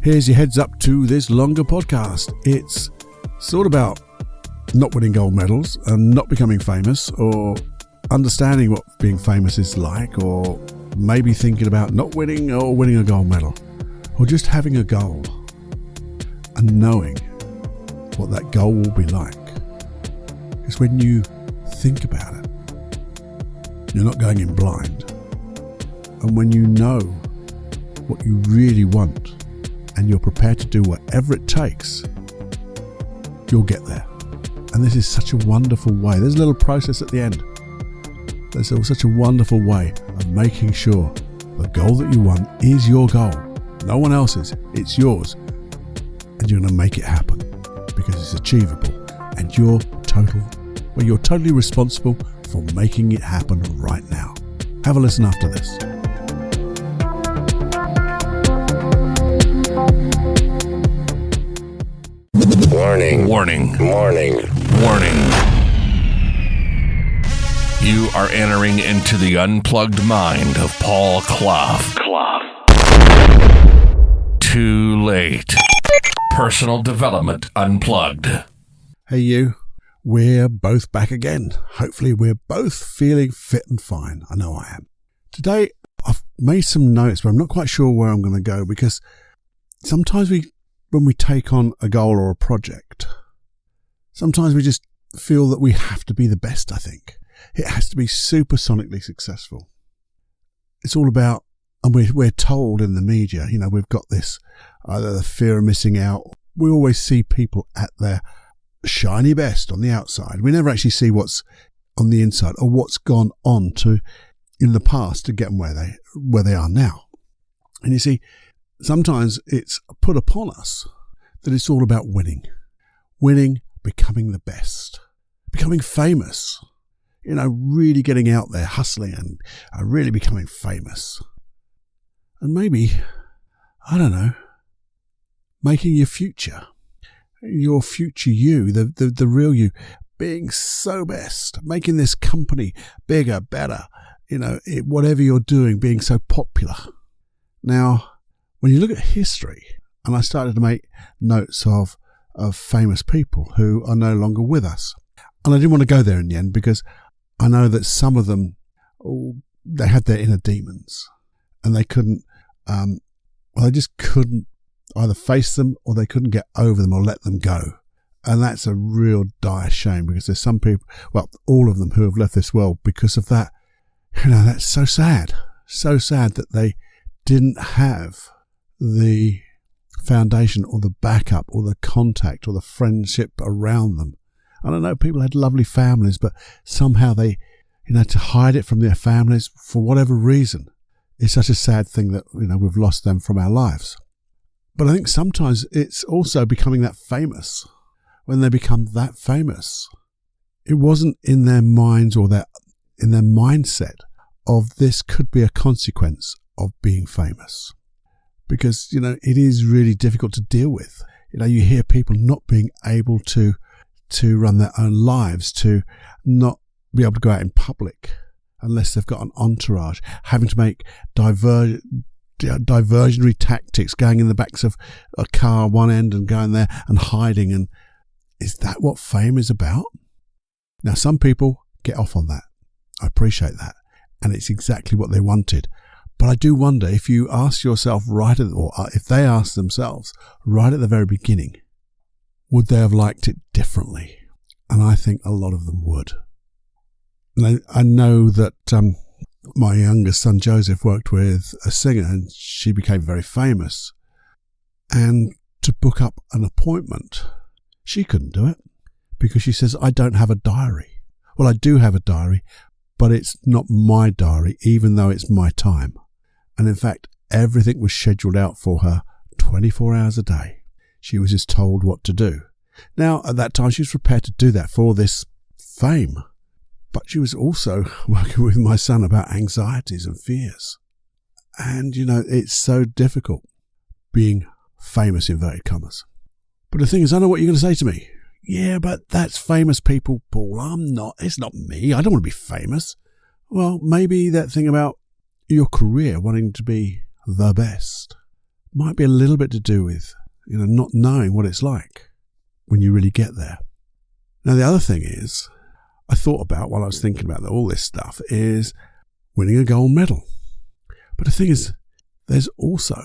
Here's your heads up to this longer podcast. It's sort of about not winning gold medals and not becoming famous, or understanding what being famous is like, or maybe thinking about not winning or winning a gold medal, or just having a goal and knowing what that goal will be like. Because when you think about it, you're not going in blind. And when you know what you really want and you're prepared to do whatever it takes, you'll get there. And this is such a wonderful way. There's a little process at the end. There's such a wonderful way of making sure the goal that you want is your goal. No one else's. It's yours. And you're going to make it happen because it's achievable. And you're totally responsible for making it happen right now. Have a listen after this. Warning. Warning. Warning. Warning. You are entering into the unplugged mind of Paul Clough. Too late. Personal Development Unplugged. Hey you, we're both back again. Hopefully we're both feeling fit and fine. I know I am. Today I've made some notes, but I'm not quite sure where I'm going to go, because sometimes when we take on a goal or a project, sometimes we just feel that we have to be the best, I think. It has to be supersonically successful. It's all about, and we're told in the media, we've got this, either the fear of missing out. We always see people at their shiny best on the outside. We never actually see what's on the inside, or what's gone on in the past to get them where they are now. And you see, sometimes it's put upon us that it's all about winning, becoming the best, becoming famous, really getting out there, hustling and really becoming famous. And maybe, I don't know, making your future you, the real you, being so best, making this company bigger, better, whatever you're doing, being so popular. Now, when you look at history, and I started to make notes of famous people who are no longer with us. And I didn't want to go there in the end, because I know that some of them, they had their inner demons, and they couldn't, they just couldn't either face them, or they couldn't get over them or let them go. And that's a real dire shame, because there's some people, well, all of them, who have left this world because of that. That's so sad that they didn't have the foundation or the backup or the contact or the friendship around them. I don't know, people had lovely families, but somehow they, to hide it from their families for whatever reason, it's such a sad thing that, we've lost them from our lives. But I think sometimes it's also becoming that famous. When they become that famous, it wasn't in their minds or in their mindset of this could be a consequence of being famous. Because, it is really difficult to deal with. You hear people not being able to run their own lives, to not be able to go out in public unless they've got an entourage, having to make diversionary tactics, going in the backs of a car one end and going there and hiding. And is that what fame is about? Now, some people get off on that. I appreciate that. And it's exactly what they wanted. But I do wonder if you ask yourself or if they ask themselves right at the very beginning, would they have liked it differently? And I think a lot of them would. And I know that my youngest son Joseph worked with a singer, and she became very famous. And to book up an appointment, she couldn't do it because she says, I don't have a diary. Well, I do have a diary, but it's not my diary, even though it's my time. And in fact, everything was scheduled out for her 24 hours a day. She was just told what to do. Now, at that time, she was prepared to do that for this fame. But she was also working with my son about anxieties and fears. And, it's so difficult being famous, inverted commas. But the thing is, I know what you're going to say to me. Yeah, but that's famous people, Paul. I'm not. It's not me. I don't want to be famous. Well, maybe that thing about your career, wanting to be the best, might be a little bit to do with, not knowing what it's like when you really get there. Now, the other thing is, I thought about while I was thinking about all this stuff is winning a gold medal. But the thing is, there's also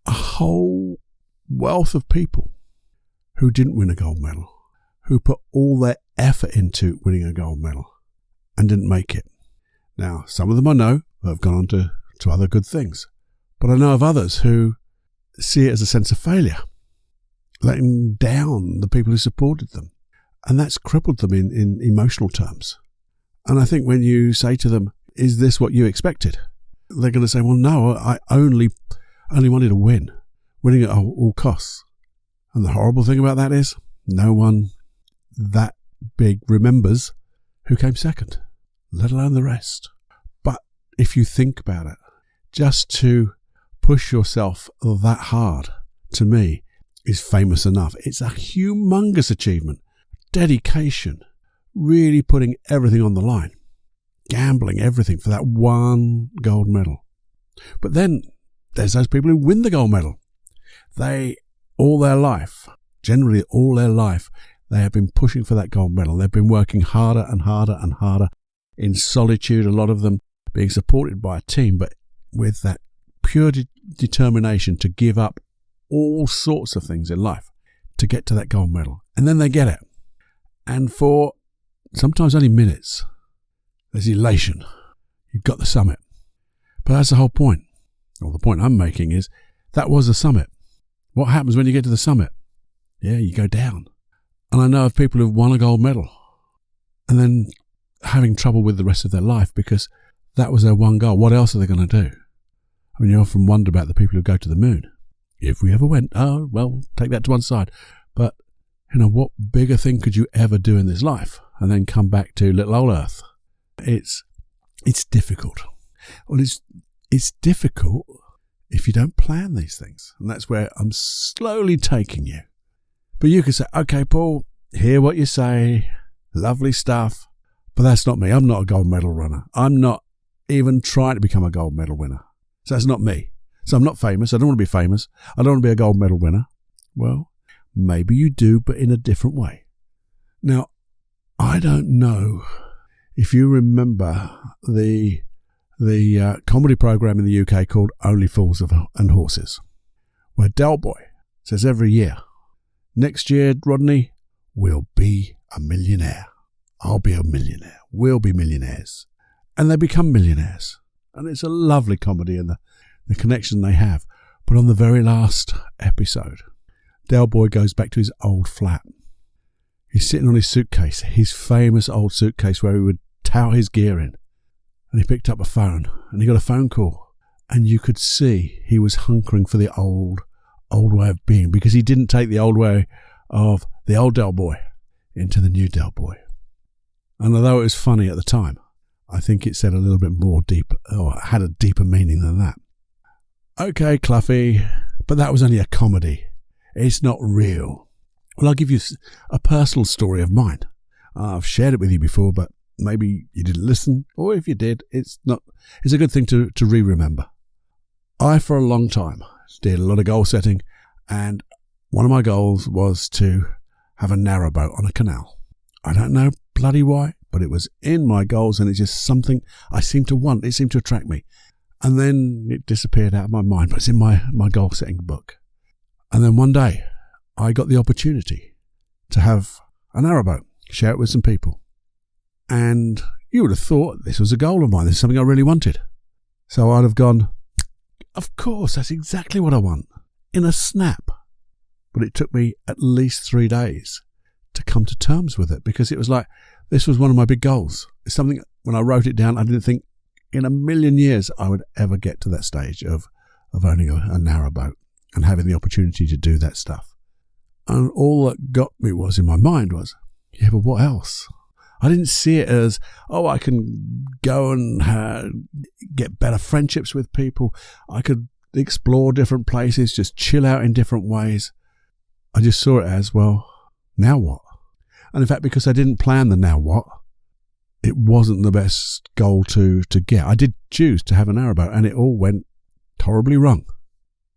a whole wealth of people who didn't win a gold medal, who put all their effort into winning a gold medal and didn't make it. Now, some of them I know have gone on to other good things, but I know of others who see it as a sense of failure, letting down the people who supported them, and that's crippled them in emotional terms. And I think when you say to them, is this what you expected? They're going to say, well, no, I only wanted to win, winning at all costs. And the horrible thing about that is no one that big remembers who came second, let alone the rest. But if you think about it, just to push yourself that hard, to me, is famous enough. It's a humongous achievement, dedication, really putting everything on the line, gambling everything for that one gold medal. But then there's those people who win the gold medal. They, all their life, generally all their life, they have been pushing for that gold medal. They've been working harder and harder and harder in solitude, a lot of them being supported by a team, but with that pure determination to give up all sorts of things in life to get to that gold medal. And then they get it. And for sometimes only minutes, there's elation. You've got the summit. But that's the whole point. Well, the point I'm making is that was the summit. What happens when you get to the summit? Yeah, you go down. And I know of people who've won a gold medal and then having trouble with the rest of their life because that was their one goal. What else are they going to do? I mean, you often wonder about the people who go to the moon. If we ever went, oh, well, take that to one side. But, what bigger thing could you ever do in this life and then come back to little old Earth? It's difficult. Well, it's difficult if you don't plan these things. And that's where I'm slowly taking you. But you could say, okay, Paul, hear what you say. Lovely stuff. But that's not me. I'm not a gold medal runner. I'm not even trying to become a gold medal winner. So that's not me. So I'm not famous. I don't want to be famous. I don't want to be a gold medal winner. Well, maybe you do, but in a different way. Now, I don't know if you remember the comedy program in the UK called Only Fools and Horses, where Del Boy says every year, next year, Rodney, we'll be a millionaire. I'll be a millionaire. We'll be millionaires. And they become millionaires. And it's a lovely comedy and the connection they have. But on the very last episode, Del Boy goes back to his old flat. He's sitting on his suitcase, his famous old suitcase where he would tout his gear in. And he picked up a phone and he got a phone call. And you could see he was hunkering for the old way of being, because he didn't take the old way of the old Del Boy into the new Del Boy. And although it was funny at the time, I think it said a little bit more deep, or had a deeper meaning than that. Okay, Cloughy, but that was only a comedy. It's not real. Well, I'll give you a personal story of mine. I've shared it with you before, but maybe you didn't listen, or if you did, it's a good thing to remember. I, for a long time, did a lot of goal setting, and one of my goals was to have a narrowboat on a canal. I don't know bloody why, but it was in my goals, and it's just something I seemed to want. It seemed to attract me. And then it disappeared out of my mind, but it's in my goal setting book. And then one day, I got the opportunity to have a narrowboat, share it with some people. And you would have thought this was a goal of mine. This is something I really wanted. So I'd have gone, of course, that's exactly what I want, in a snap. But it took me at least 3 days to come to terms with it, because it was like, this was one of my big goals. It's something, when I wrote it down, I didn't think in a million years I would ever get to that stage of owning a narrowboat and having the opportunity to do that stuff. And all that got me was, in my mind was, yeah, but what else? I didn't see it as, oh, I can go and get better friendships with people. I could explore different places, just chill out in different ways. I just saw it as, well, now what? And in fact, because I didn't plan the now what, it wasn't the best goal to get. I did choose to have a narrowboat, and it all went horribly wrong.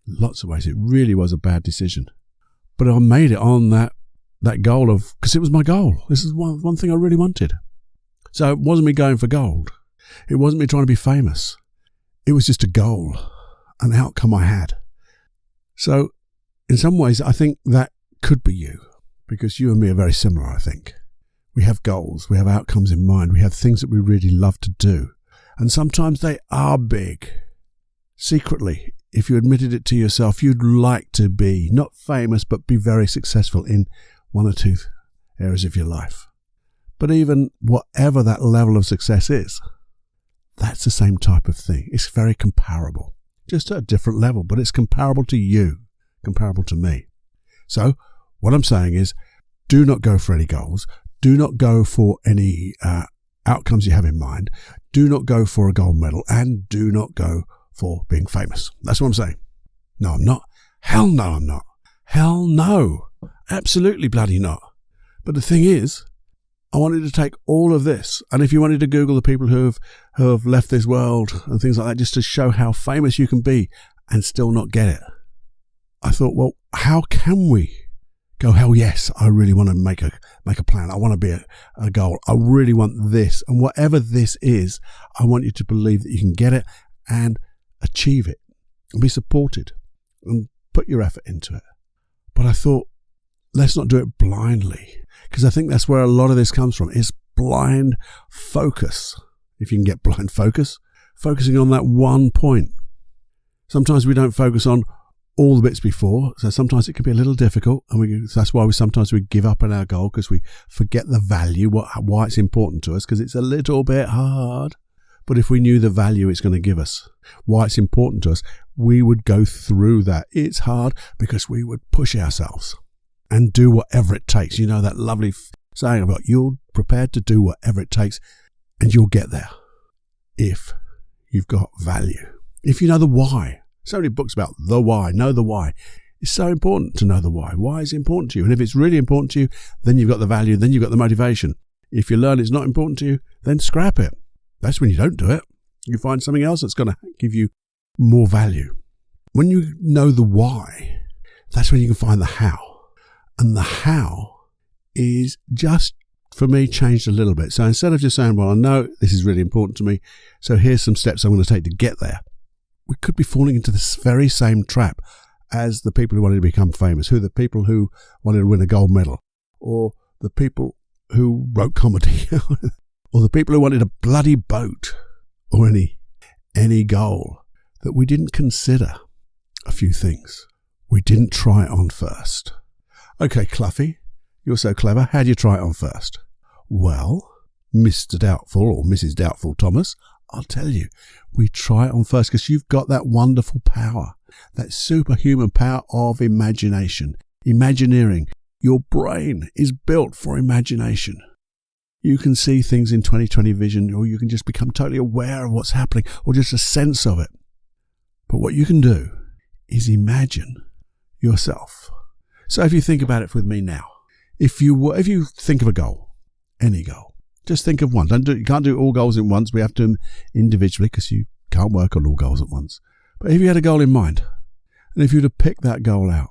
Lots of ways. It really was a bad decision. But I made it on that goal because it was my goal. This is one thing I really wanted. So it wasn't me going for gold. It wasn't me trying to be famous. It was just a goal, an outcome I had. So in some ways, I think that could be you, because you and me are very similar, I think. We have goals, we have outcomes in mind, we have things that we really love to do. And sometimes they are big. Secretly, if you admitted it to yourself, you'd like to be not famous, but be very successful in one or two areas of your life. But even whatever that level of success is, that's the same type of thing. It's very comparable, just at a different level, but it's comparable to you, comparable to me. So what I'm saying is, do not go for any goals. Do not go for any outcomes you have in mind. Do not go for a gold medal, and do not go for being famous. That's what I'm saying. No, I'm not. Hell no, I'm not. Hell no. Absolutely bloody not. But the thing is, I wanted to take all of this, and if you wanted to Google the people who have left this world and things like that, just to show how famous you can be and still not get it, I thought, well, how can we go, hell yes, I really want to make a plan. I want to be a goal. I really want this. And whatever this is, I want you to believe that you can get it and achieve it and be supported and put your effort into it. But I thought, let's not do it blindly, because I think that's where a lot of this comes from. It's blind focus. If you can get blind focus, focusing on that one point. Sometimes we don't focus on all the bits before, so sometimes it can be a little difficult, and that's why sometimes we give up on our goal, because we forget the value, why it's important to us, because it's a little bit hard. But if we knew the value it's going to give us, why it's important to us, we would go through that. It's hard because we would push ourselves and do whatever it takes. You know that lovely saying about, you're prepared to do whatever it takes, and you'll get there if you've got value. If you know the why. So many books about the why. Know the why. It's so important to know the why. Why is it important to you? And if it's really important to you, then you've got the value, then you've got the motivation. If you learn it's not important to you, then scrap it. That's when you don't do it. You find something else that's going to give you more value. When you know the why, that's when you can find the how. And the how is just, for me, changed a little bit. So instead of just saying, well, I know this is really important to me, so here's some steps I'm going to take to get there, we could be falling into this very same trap as the people who wanted to become famous, who the people who wanted to win a gold medal, or the people who wrote comedy, or the people who wanted a bloody boat, or any goal, that we didn't consider a few things. We didn't try it on first. Okay, Cloughy, you're so clever. How do you try it on first? Well, Mr. Doubtful or Mrs. Doubtful Thomas, I'll tell you, we try it on first because you've got that wonderful power, that superhuman power of imagination, Imagineering. Your brain is built for imagination. You can see things in 20/20 vision, or you can just become totally aware of what's happening, or just a sense of it. But what you can do is imagine yourself. So if you think about it with me now, if you think of a goal, any goal, just think of one. You can't do all goals at once. We have to do them individually because you can't work on all goals at once. But if you had a goal in mind, and if you were to pick that goal out,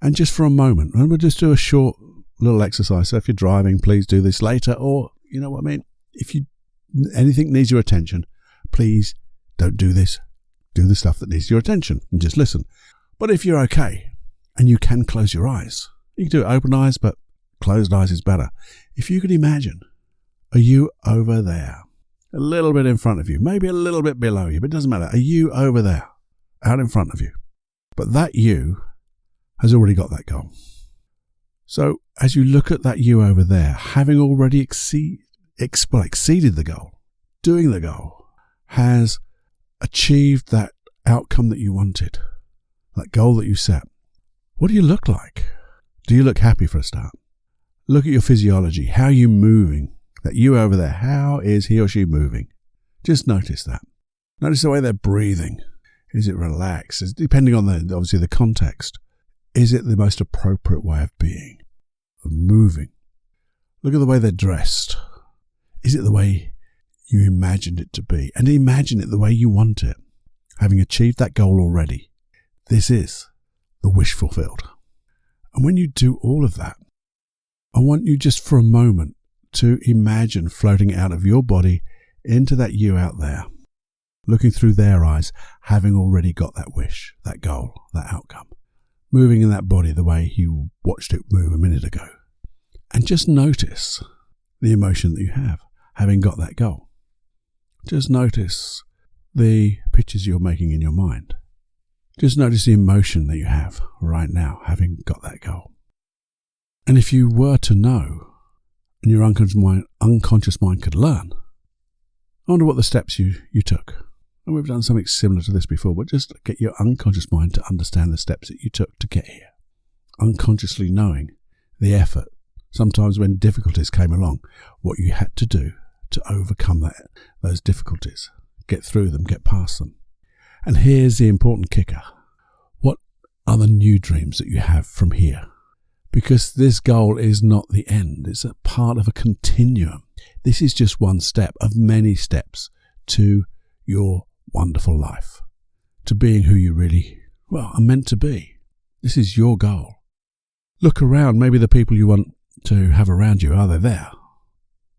and just for a moment, and we'll just do a short little exercise. So if you're driving, please do this later, or you know what I mean. If anything needs your attention, please don't do this. Do the stuff that needs your attention and just listen. But if you're okay and you can close your eyes, you can do it open eyes, but closed eyes is better. If you could imagine, are you over there, a little bit in front of you, maybe a little bit below you, but it doesn't matter. Are you over there, out in front of you? But that you has already got that goal. So as you look at that you over there, having already exceeded the goal, doing the goal, has achieved that outcome that you wanted, that goal that you set, what do you look like? Do you look happy for a start? Look at your physiology. How are you moving? That you over there, how is he or she moving? Just notice that. Notice the way they're breathing. Is it relaxed? Depending on obviously the context. Is it the most appropriate way of being, of moving? Look at the way they're dressed. Is it the way you imagined it to be? And imagine it the way you want it. Having achieved that goal already, This is the wish fulfilled. And when you do all of that, I want you just for a moment to imagine floating out of your body into that you out there, looking through their eyes, having already got that wish, that goal, that outcome, moving in that body the way you watched it move a minute ago. And just notice the emotion that you have, having got that goal. Just notice the pictures you're making in your mind. Just notice the emotion that you have right now, having got that goal. And if you were to know, and your unconscious mind could learn, I wonder what the steps you took. And we've done something similar to this before, but just get your unconscious mind to understand the steps that you took to get here. Unconsciously knowing the effort, sometimes when difficulties came along, what you had to do to overcome those difficulties, get through them, get past them. And here's the important kicker. What are the new dreams that you have from here? Because this goal is not the end. It's a part of a continuum. This is just one step of many steps to your wonderful life, to being who you really, are meant to be. This is your goal. Look around. Maybe the people you want to have around you, are they there?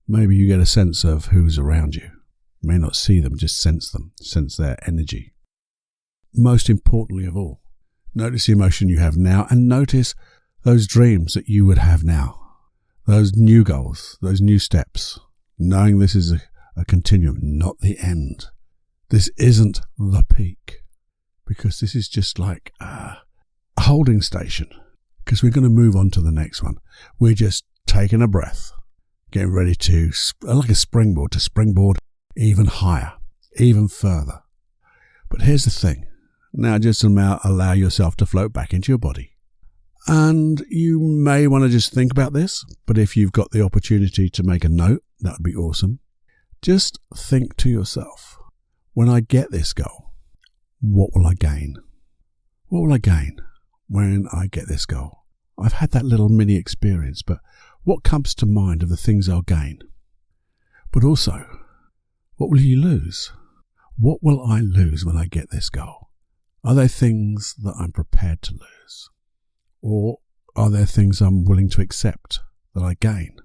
Maybe you get a sense of who's around you. You may not see them, just sense them, sense their energy. Most importantly of all, notice the emotion you have now and notice those dreams that you would have now, those new goals, those new steps, knowing this is a continuum, not the end. This isn't the peak, because this is just like a holding station, because we're going to move on to the next one. We're just taking a breath, getting ready to, like a springboard, to springboard even higher, even further. But here's the thing. Now just allow yourself to float back into your body. And you may want to just think about this, but if you've got the opportunity to make a note, that would be awesome. Just think to yourself, when I get this goal, what will I gain? What will I gain when I get this goal? I've had that little mini experience, but what comes to mind of the things I'll gain? But also, what will you lose? What will I lose when I get this goal? Are there things that I'm prepared to lose? Or are there things I'm willing to accept that I gain?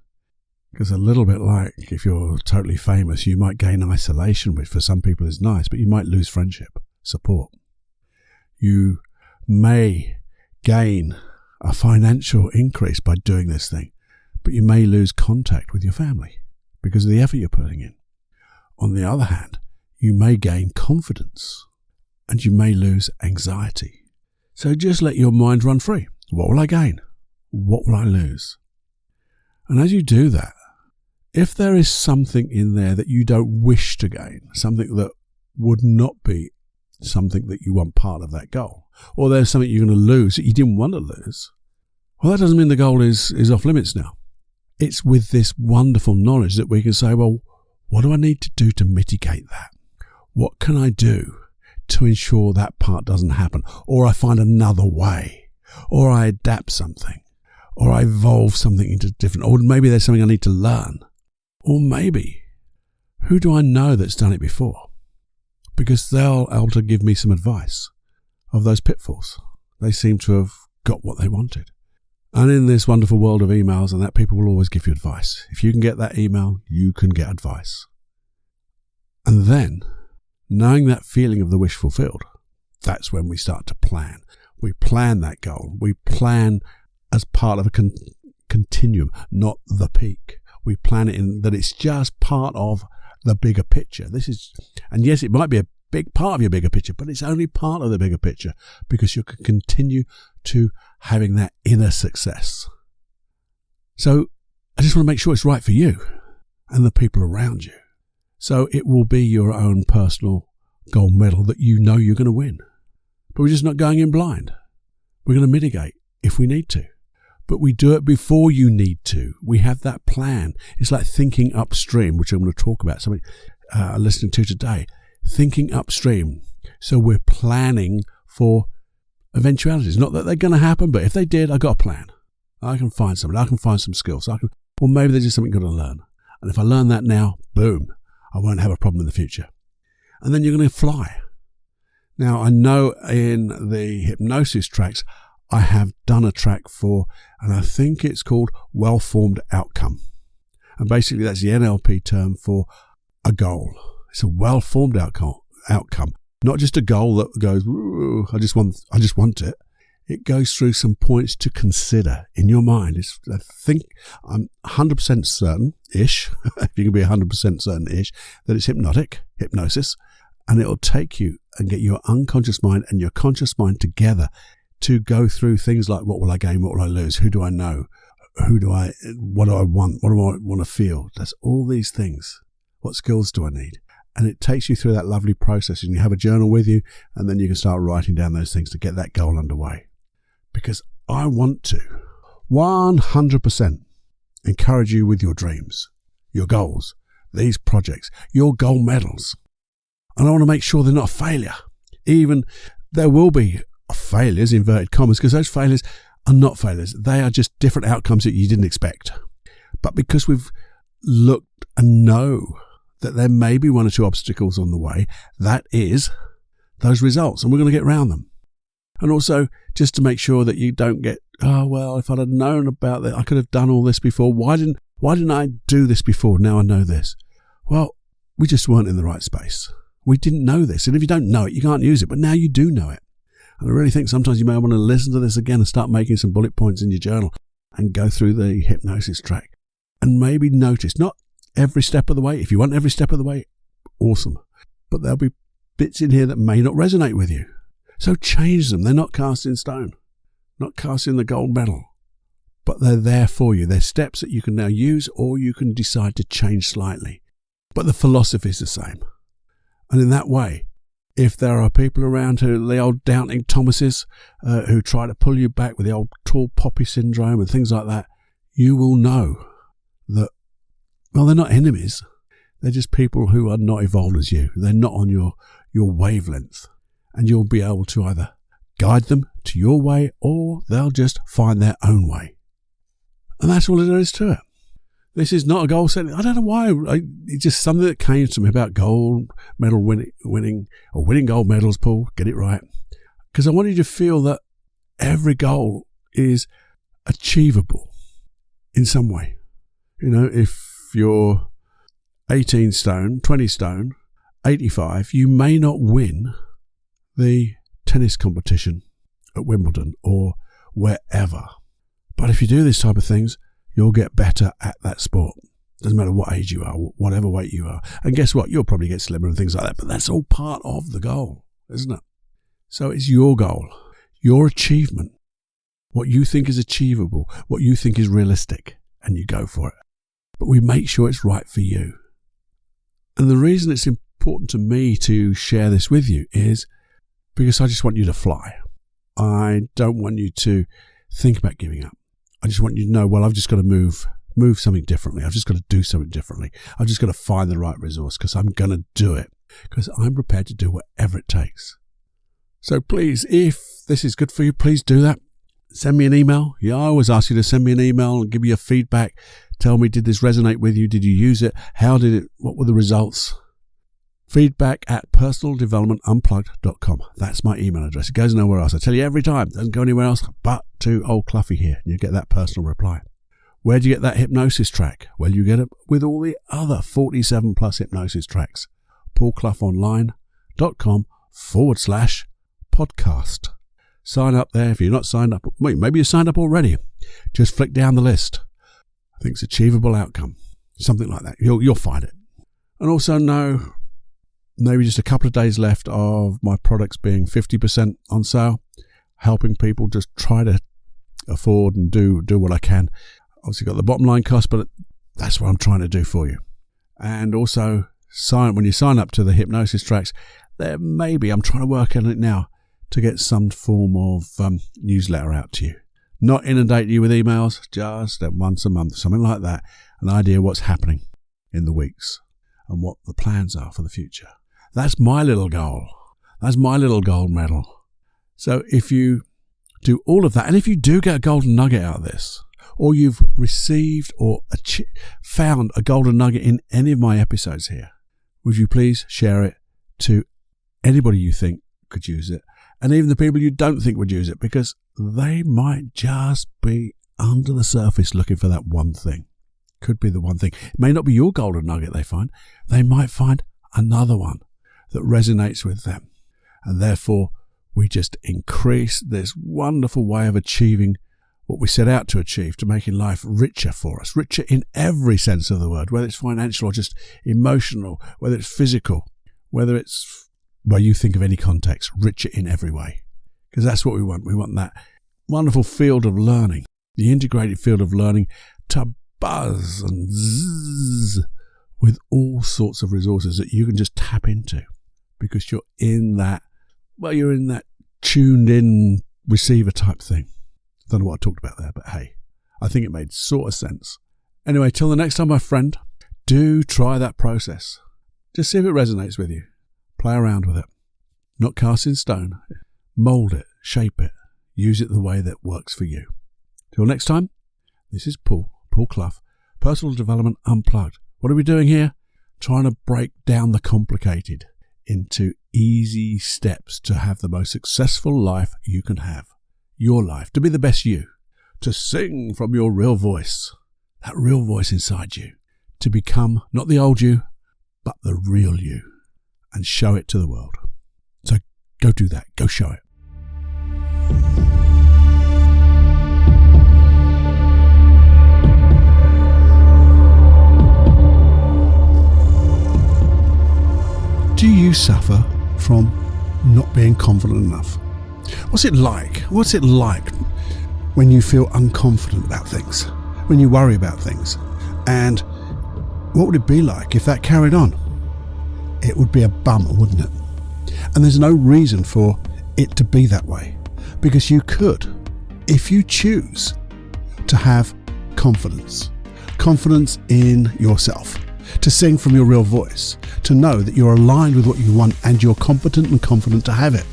Because a little bit like if you're totally famous, you might gain isolation, which for some people is nice, but you might lose friendship, support. You may gain a financial increase by doing this thing, but you may lose contact with your family because of the effort you're putting in. On the other hand, you may gain confidence and you may lose anxiety. So just let your mind run free. What will I gain? What will I lose? And as you do that, if there is something in there that you don't wish to gain, something that would not be something that you want part of that goal, or there's something you're going to lose that you didn't want to lose, well, that doesn't mean the goal is off limits now. It's with this wonderful knowledge that we can say, well, what do I need to do to mitigate that? What can I do to ensure that part doesn't happen? Or I find another way. Or I adapt something, or I evolve something into different, or maybe there's something I need to learn, or maybe, who do I know that's done it before? Because they'll able to give me some advice of those pitfalls. They seem to have got what they wanted. And in this wonderful world of emails and that, people will always give you advice. If you can get that email, you can get advice. And then, knowing that feeling of the wish fulfilled, that's when we start to plan. We plan that goal. We plan as part of a continuum, not the peak. We plan it in that it's just part of the bigger picture. And yes, it might be a big part of your bigger picture, but it's only part of the bigger picture because you can continue to having that inner success. So I just want to make sure it's right for you and the people around you. So it will be your own personal gold medal that you know you're going to win. But we're just not going in blind. We're going to mitigate if we need to. But we do it before you need to. We have that plan. It's like thinking upstream, which I'm going to talk about, something listening to today. Thinking upstream. So we're planning for eventualities. Not that they're going to happen, but if they did, I got a plan. I can find something. I can find some skills. Or maybe there's just something I've got to learn. And if I learn that now, boom, I won't have a problem in the future. And then you're going to fly. Now, I know in the hypnosis tracks, I have done a track for, and I think it's called well-formed outcome. And basically that's the NLP term for a goal. It's a well-formed outcome. Not just a goal that goes, I just want it. It goes through some points to consider in your mind. I think I'm 100% certain-ish, if you can be 100% certain-ish, that it's hypnosis, and it'll take you and get your unconscious mind and your conscious mind together to go through things like, what will I gain, what will I lose, who do I know, what do I want, what do I want to feel. That's all these things. What skills do I need? And it takes you through that lovely process, and you have a journal with you, and then you can start writing down those things to get that goal underway. Because I want to 100% encourage you with your dreams, your goals, these projects, your gold medals. And I want to make sure they're not a failure. Even there will be failures, inverted commas, because those failures are not failures. They are just different outcomes that you didn't expect. But because we've looked and know that there may be one or two obstacles on the way, that is those results, and we're going to get around them. And also, just to make sure that you don't get, oh, well, if I'd have known about that, I could have done all this before. Why didn't I do this before? Now I know this. Well, we just weren't in the right space. We didn't know this. And if you don't know it, you can't use it. But now you do know it. And I really think sometimes you may want to listen to this again and start making some bullet points in your journal and go through the hypnosis track. And maybe notice, not every step of the way. If you want every step of the way, awesome. But there'll be bits in here that may not resonate with you. So change them. They're not cast in stone, not cast in the gold medal, but they're there for you. They're steps that you can now use, or you can decide to change slightly. But the philosophy is the same. And in that way, if there are people around who, the old Doubting Thomases, who try to pull you back with the old tall poppy syndrome and things like that, you will know that, well, they're not enemies. They're just people who are not evolved as you. They're not on your wavelength. And you'll be able to either guide them to your way, or they'll just find their own way. And that's all there is to it. This is not a goal setting. I don't know why. It's just something that came to me about gold medal winning gold medals, Paul. Get it right. Because I want you to feel that every goal is achievable in some way. You know, if you're 18 stone, 20 stone, 85, you may not win the tennis competition at Wimbledon or wherever. But if you do these type of things, you'll get better at that sport. Doesn't matter what age you are, whatever weight you are. And guess what? You'll probably get slimmer and things like that, but that's all part of the goal, isn't it? So it's your goal, your achievement, what you think is achievable, what you think is realistic, and you go for it. But we make sure it's right for you. And the reason it's important to me to share this with you is because I just want you to fly. I don't want you to think about giving up. I just want you to know, well, I've just got to move something differently. I've just got to do something differently. I've just got to find the right resource because I'm going to do it, because I'm prepared to do whatever it takes. So please, if this is good for you, please do that. Send me an email. Yeah, I always ask you to send me an email and give me your feedback. Tell me, did this resonate with you? Did you use it? How did it? What were the results? feedback@personaldevelopmentunplugged.com. That's my email address. It goes nowhere else. I tell you every time. It doesn't go anywhere else but to old Cloughy here. And you get that personal reply. Where do you get that hypnosis track? Well, you get it with all the other 47 plus hypnosis tracks. paulcloughonline.com/podcast. Sign up there. If you're not signed up, maybe you're signed up already. Just flick down the list. I think it's achievable outcome. Something like that. You'll find it. And also know, maybe just a couple of days left of my products being 50% on sale, helping people just try to afford and do what I can. Obviously got the bottom line cost, but that's what I'm trying to do for you. And also, when you sign up to the hypnosis tracks, there maybe, I'm trying to work on it now, to get some form of newsletter out to you. Not inundate you with emails, just once a month, something like that. An idea of what's happening in the weeks and what the plans are for the future. That's my little goal. That's my little gold medal. So if you do all of that, and if you do get a golden nugget out of this, or you've received or found a golden nugget in any of my episodes here, would you please share it to anybody you think could use it, and even the people you don't think would use it, because they might just be under the surface looking for that one thing. Could be the one thing. It may not be your golden nugget they find. They might find another one that resonates with them. And therefore, we just increase this wonderful way of achieving what we set out to achieve, to making life richer for us, richer in every sense of the word, whether it's financial or just emotional, whether it's physical, whether it's, well, you think of any context, richer in every way. Because that's what we want. We want that wonderful field of learning, the integrated field of learning, to buzz and zzz with all sorts of resources that you can just tap into, because you're in that, well, you're in that tuned in receiver type thing. I don't know what I talked about there, but hey, I think it made sort of sense. Anyway, till the next time, my friend, do try that process. Just see if it resonates with you. Play around with it. Not cast in stone. Mold it, shape it, use it the way that works for you. Till next time, this is Paul Clough, Personal Development Unplugged. What are we doing here? Trying to break down the complicated into easy steps to have the most successful life you can have. Your life, to be the best you, to sing from your real voice, that real voice inside you, to become not the old you, but the real you, and show it to the world. So go do that. Go show it. Do you suffer from not being confident enough? What's it like? What's it like when you feel unconfident about things, when you worry about things? And what would it be like if that carried on? It would be a bummer, wouldn't it? And there's no reason for it to be that way, because you could, if you choose, to have confidence in yourself, to sing from your real voice, to know that you're aligned with what you want and you're competent and confident to have it.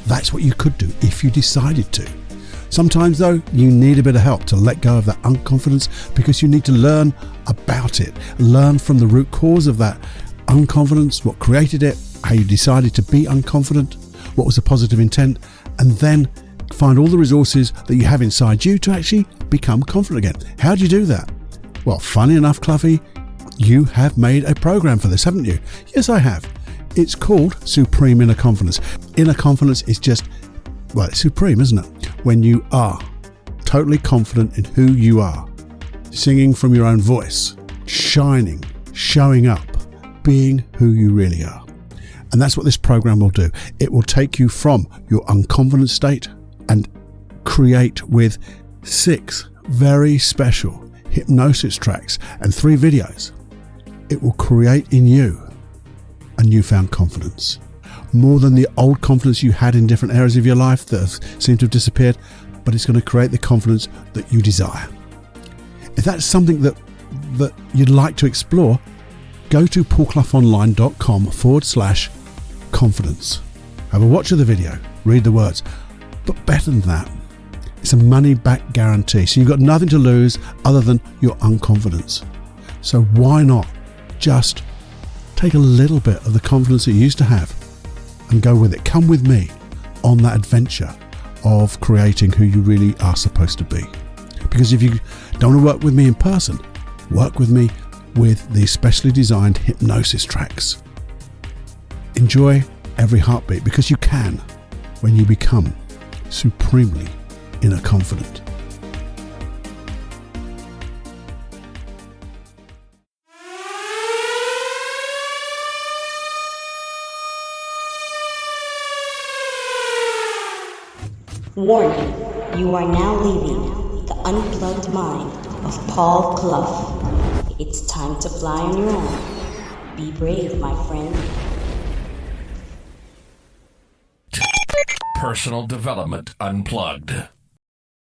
That's what you could do if you decided to. Sometimes, though, you need a bit of help to let go of that unconfidence, because you need to learn about it, learn from the root cause of that unconfidence, what created it, how you decided to be unconfident, what was the positive intent, and then find all the resources that you have inside you to actually become confident again. How do you do that? Well, funny enough, Cloughy, you have made a program for this, haven't you? Yes, I have. It's called Supreme Inner Confidence. Inner confidence is just, well, it's supreme, isn't it? When you are totally confident in who you are, singing from your own voice, shining, showing up, being who you really are. And that's what this program will do. It will take you from your unconfident state and create with 6 very special hypnosis tracks and 3 videos. It will create in you a newfound confidence, more than the old confidence you had in different areas of your life that have seemed to have disappeared, but it's going to create the confidence that you desire. If that's something that you'd like to explore, go to paulcloughonline.com/confidence. Have a watch of the video, read the words, but better than that, it's a money back guarantee, so you've got nothing to lose other than your unconfidence. So why not just take a little bit of the confidence that you used to have and go with it. Come with me on that adventure of creating who you really are supposed to be. Because if you don't want to work with me in person, work with me with the specially designed hypnosis tracks. Enjoy every heartbeat, because you can when you become supremely inner confident. Warning, you are now leaving the unplugged mind of Paul Clough. It's time to fly on your own. Be brave, my friend. Personal Development Unplugged.